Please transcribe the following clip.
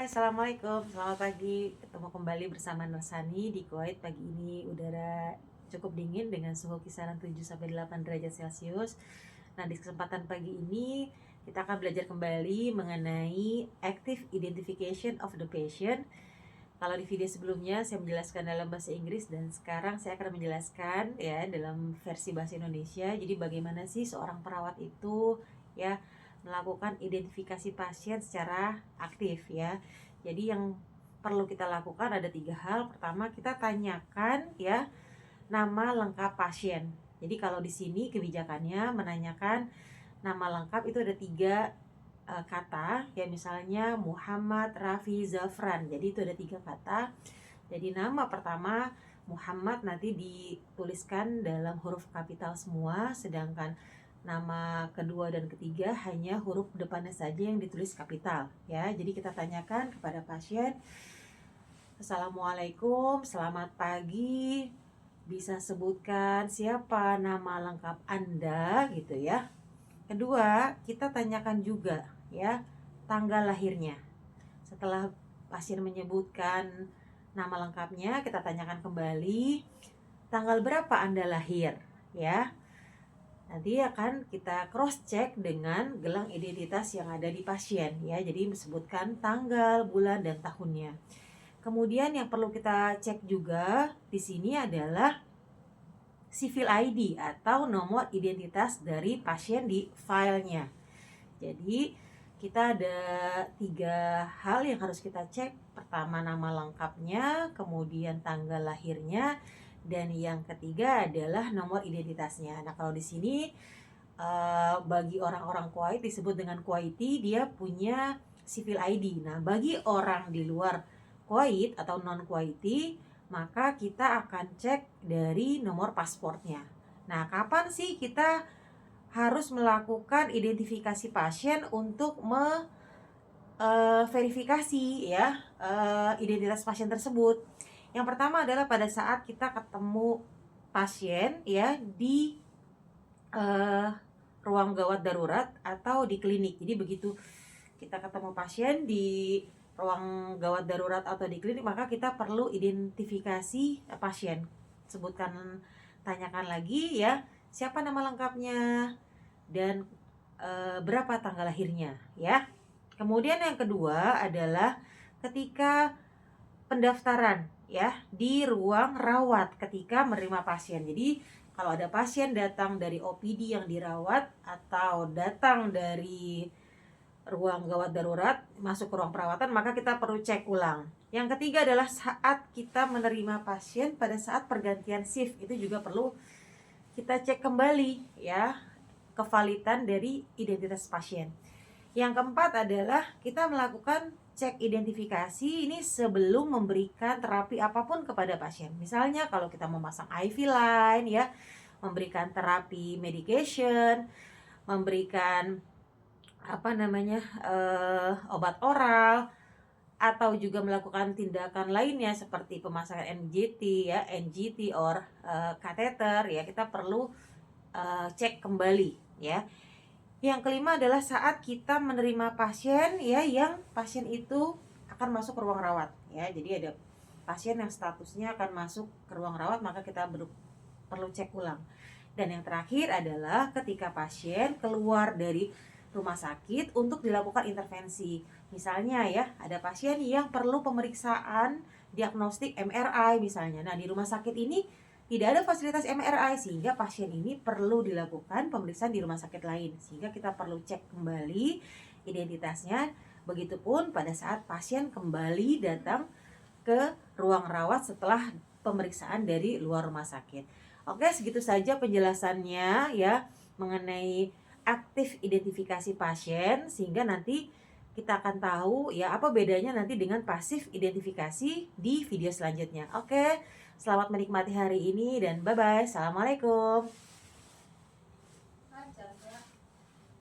Assalamualaikum, selamat pagi. Ketemu kembali bersama Nursani di Kuwait. Pagi ini udara cukup dingin dengan suhu kisaran 7-8 derajat Celcius. Nah, di kesempatan pagi ini kita akan belajar kembali mengenai active identification of the patient. Kalau di video sebelumnya saya menjelaskan dalam bahasa Inggris, dan sekarang saya akan menjelaskan ya dalam versi bahasa Indonesia. Jadi bagaimana sih seorang perawat itu ya melakukan identifikasi pasien secara aktif ya. Jadi yang perlu kita lakukan ada 3 hal. Pertama, kita tanyakan ya nama lengkap pasien. Jadi kalau di sini kebijakannya menanyakan nama lengkap itu ada 3 kata ya, misalnya Muhammad Rafi Zafran. Jadi itu ada 3 kata. Jadi nama pertama Muhammad nanti dituliskan dalam huruf kapital semua, sedangkan nama kedua dan ketiga hanya huruf depannya saja yang ditulis kapital ya. Jadi kita tanyakan kepada pasien, Assalamualaikum, selamat pagi, bisa sebutkan siapa nama lengkap Anda gitu ya. Kedua, kita tanyakan juga ya tanggal lahirnya. Setelah pasien menyebutkan nama lengkapnya, kita tanyakan kembali tanggal berapa Anda lahir ya. Nanti akan kita cross check dengan gelang identitas yang ada di pasien ya. Jadi disebutkan tanggal, bulan, dan tahunnya. Kemudian yang perlu kita cek juga di sini adalah civil ID atau nomor identitas dari pasien di filenya. Jadi kita ada 3 hal yang harus kita cek. Pertama, nama lengkapnya, kemudian tanggal lahirnya, dan yang ketiga adalah nomor identitasnya. Nah, kalau di sini bagi orang-orang Kuwait disebut dengan Kuwaiti, dia punya civil ID. Nah, bagi orang di luar Kuwait atau non Kuwaiti, maka kita akan cek dari nomor pasportnya. Nah, kapan sih kita harus melakukan identifikasi pasien untuk verifikasi ya identitas pasien tersebut? Yang pertama adalah pada saat kita ketemu pasien ya di ruang gawat darurat atau di klinik. Jadi begitu kita ketemu pasien di ruang gawat darurat atau di klinik, maka kita perlu identifikasi pasien. Sebutkan, tanyakan lagi ya, siapa nama lengkapnya dan berapa tanggal lahirnya ya. Kemudian yang kedua adalah ketika pendaftaran ya di ruang rawat ketika menerima pasien. Jadi kalau ada pasien datang dari OPD yang dirawat atau datang dari ruang gawat darurat masuk ke ruang perawatan, maka kita perlu cek ulang. Yang ketiga adalah saat kita menerima pasien pada saat pergantian shift, itu juga perlu kita cek kembali ya kevalidan dari identitas pasien. Yang keempat adalah kita melakukan cek identifikasi ini sebelum memberikan terapi apapun kepada pasien. Misalnya kalau kita memasang IV line ya, memberikan terapi medication, memberikan obat oral, atau juga melakukan tindakan lainnya seperti pemasangan NGT ya, NGT or kateter ya, kita perlu cek kembali ya. Yang kelima adalah saat kita menerima pasien ya, yang pasien itu akan masuk ke ruang rawat ya. Jadi ada pasien yang statusnya akan masuk ke ruang rawat, maka kita perlu cek ulang. Dan yang terakhir adalah ketika pasien keluar dari rumah sakit untuk dilakukan intervensi. Misalnya ya, ada pasien yang perlu pemeriksaan diagnostik MRI misalnya. Nah, di rumah sakit ini tidak ada fasilitas MRI, sehingga pasien ini perlu dilakukan pemeriksaan di rumah sakit lain, sehingga kita perlu cek kembali identitasnya. Begitupun pada saat pasien kembali datang ke ruang rawat setelah pemeriksaan dari luar rumah sakit. Oke, segitu saja penjelasannya ya mengenai aktif identifikasi pasien, sehingga nanti kita akan tahu ya apa bedanya nanti dengan pasif identifikasi di video selanjutnya. Oke, selamat menikmati hari ini dan bye-bye. Assalamualaikum.